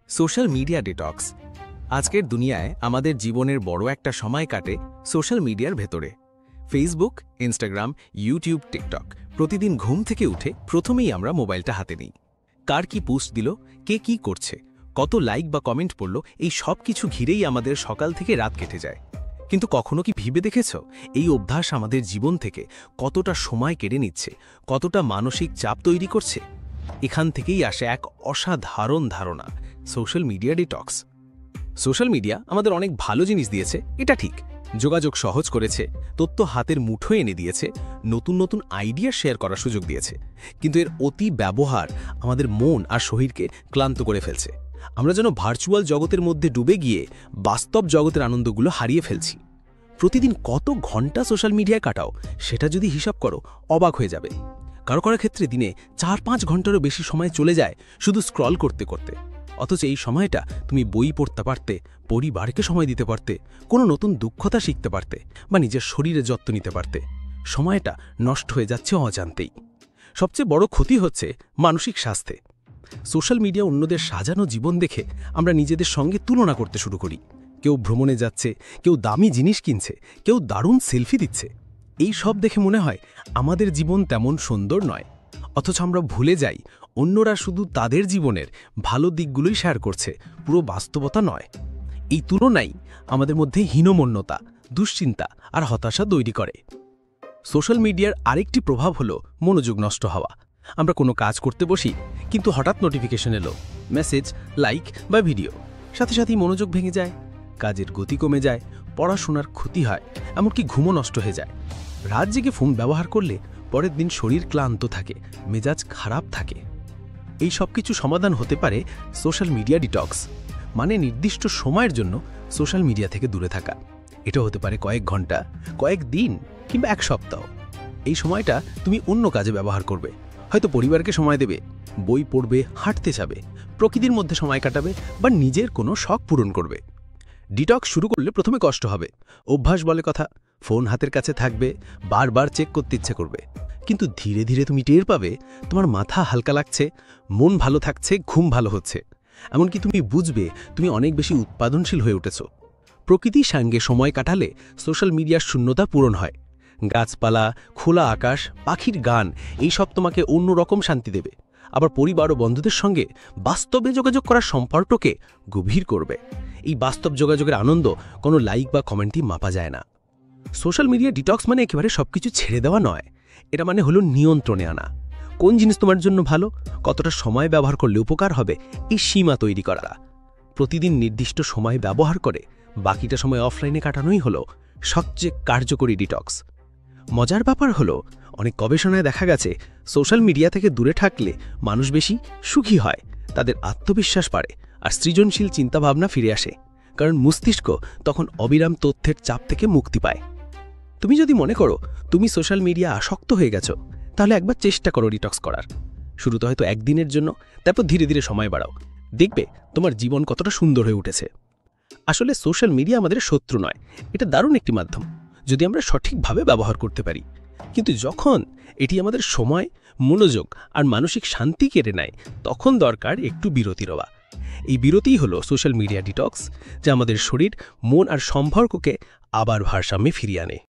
Social media detox. আজকের দুনিয়ায় আমাদের জীবনের বড় একটা সময় কাটে সোশ্যাল মিডিয়ার ভেতরে। Facebook, Instagram, YouTube, TikTok. প্রতিদিন ঘুম থেকে উঠে প্রথমেই আমরা মোবাইলটা হাতে নিই। কার কি পোস্ট দিল, কে কি করছে, কত লাইক বা কমেন্ট পড়ল, এই সব কিছু ঘিরেই আমাদের সকাল থেকে রাত কেটে যায়। কিন্তু কখনো কি ভেবে দেখেছ এই অভ্যাস আমাদের জীবন থেকে কতটা সময় কেড়ে নিচ্ছে, কতটা মানসিক চাপ তৈরি করছে? এখান থেকেই আসে এক অসাধারণ ধারণা, social media detox. Social media আমাদের অনেক ভালো জিনিস দিয়েছে, এটা ঠিক। যোগাযোগ সহজ করেছে, তথ্য হাতের মুঠোয় এনে দিয়েছে, নতুন নতুন আইডিয়া শেয়ার করার সুযোগ দিয়েছে। কিন্তু এর অতি ব্যবহার আমাদের মন আর শরীরকে ক্লান্ত করে ফেলছে। আমরা যেন ভার্চুয়াল জগতের মধ্যে ডুবে গিয়ে বাস্তব জগতের আনন্দগুলো হারিয়ে ফেলছি। প্রতিদিন কত ঘন্টা সোশ্যাল মিডিয়ায় কাটাও, সেটা যদি হিসাব করো অবাক হয়ে যাবে। কারো কারো ক্ষেত্রে দিনে 4-5 ঘন্টারও বেশি সময় চলে যায় শুধু স্ক্রল করতে করতে। অথচ এই সময়টা তুমি বই পড়তে পারতে, পরিবারকে সময় দিতে পারতে, কোনো নতুন দক্ষতা শিখতে পারতে বা নিজের শরীরে যত্ন নিতে পারতে। সময়টা নষ্ট হয়ে যাচ্ছে অজান্তেই। সবচেয়ে বড় ক্ষতি হচ্ছে মানসিক স্বাস্থ্যে। সোশ্যাল মিডিয়া অন্যদের সাজানো জীবন দেখে আমরা নিজেদের সঙ্গে তুলনা করতে শুরু করি। কেউ ভ্রমণে যাচ্ছে, কেউ দামি জিনিস কিনছে, কেউ দারুণ সেলফি দিচ্ছে। এই সব দেখে মনে হয় আমাদের জীবন তেমন সুন্দর নয়। অথচ আমরা ভুলে যাই অন্যরা শুধু তাদের জীবনের ভালো দিকগুলোই শেয়ার করছে, পুরো বাস্তবতা নয়। এই তুলনাই আমাদের মধ্যে হীনমন্যতা, দুশ্চিন্তা আর হতাশা তৈরি করে। সোশ্যাল মিডিয়ার আরেকটি প্রভাব হলো মনোযোগ নষ্ট হওয়া। আমরা কোনো কাজ করতে বসি, কিন্তু হঠাৎ নোটিফিকেশন এলো, মেসেজ, লাইক বা ভিডিও, সাথে সাথেই মনোযোগ ভেঙে যায়, কাজের গতি কমে যায়, পড়াশোনার ক্ষতি হয়, এমনকি ঘুমও নষ্ট হয়ে যায়। রাত জেগে ফোন ব্যবহার করলে পরের দিন শরীর ক্লান্ত থাকে, মেজাজ খারাপ থাকে। এই সব কিছু সমাধান হতে পারে সোশ্যাল মিডিয়া ডিটক্স, মানে নির্দিষ্ট সময়ের জন্য সোশ্যাল মিডিয়া থেকে দূরে থাকা। এটা হতে পারে কয়েক ঘন্টা, কয়েক দিন কিংবা এক সপ্তাহ। এই সময়টা তুমি অন্য কাজে ব্যবহার করবে, হয়তো পরিবারকে সময় দেবে, বই পড়বে, হাঁটতে যাবে, প্রকৃতির মধ্যে সময় কাটাবে বা নিজের কোনো শখ পূরণ করবে। ডিটক্স শুরু করলে প্রথমে কষ্ট হবে, অভ্যাস বলে কথা, ফোন হাতের কাছে থাকবে, বারবার চেক করতে ইচ্ছে করবে। কিন্তু ধীরে ধীরে তুমি টের পাবে তোমার মাথা হালকা লাগছে, মন ভালো থাকছে, ঘুম ভালো হচ্ছে। এমনকি তুমি বুঝবে তুমি অনেক বেশি উৎপাদনশীল হয়ে উঠেছ। প্রকৃতির সঙ্গে সময় কাটালে সোশ্যাল মিডিয়ার শূন্যতা পূরণ হয়। গাছপালা, খোলা আকাশ, পাখির গান, এই সব তোমাকে অন্যরকম শান্তি দেবে। আবার পরিবার ও বন্ধুদের সঙ্গে বাস্তবে যোগাযোগ করার সম্পর্ককে গভীর করবে। এই বাস্তব যোগাযোগের আনন্দ কোনো লাইক বা কমেন্টই মাপা যায় না। সোশ্যাল মিডিয়া ডিটক্স মানে একেবারে সবকিছু ছেড়ে দেওয়া নয়, এটা মানে হলো নিয়ন্ত্রণে আনা। কোন জিনিস তোমার জন্য ভালো, কতটা সময় ব্যবহার করলে উপকার হবে, এই সীমা তৈরি করা। প্রতিদিন নির্দিষ্ট সময় ব্যবহার করে বাকিটা সময় অফলাইনে কাটানোই হলো সবচেয়ে কার্যকরী ডিটক্স। মজার ব্যাপার হলো অনেক গবেষণায় দেখা গেছে সোশ্যাল মিডিয়া থেকে দূরে থাকলে মানুষ বেশি সুখী হয়, তাদের আত্মবিশ্বাস বাড়ে আর সৃজনশীল চিন্তাভাবনা ফিরে আসে। কারণ মস্তিষ্ক তখন অবিরাম তথ্যের চাপ থেকে মুক্তি পায়। তুমি যদি মনে করো তুমি সোশ্যাল মিডিয়া আসক্ত হয়ে গেছো, তাহলে একবার চেষ্টা করো ডিটক্স করার। শুরুতে হয়তো একদিনের জন্য, তারপর ধীরে ধীরে সময় বাড়াও। দেখবে তোমার জীবন কতটা সুন্দর হয়ে উঠেছে। আসলে সোশ্যাল মিডিয়া আমাদের শত্রু নয়, এটা দারুণ একটি মাধ্যম যদি আমরা সঠিকভাবে ব্যবহার করতে পারি। কিন্তু যখন এটি আমাদের সময়, মনোযোগ আর মানসিক শান্তি কেড়ে নেয়, তখন দরকার একটু বিরতি নেওয়া। এই বিরতিই হলো সোশ্যাল মিডিয়া ডিটক্স, যা আমাদের শরীর, মন আর সম্পর্ককে আবার ভারসাম্যে ফিরিয়ে আনে।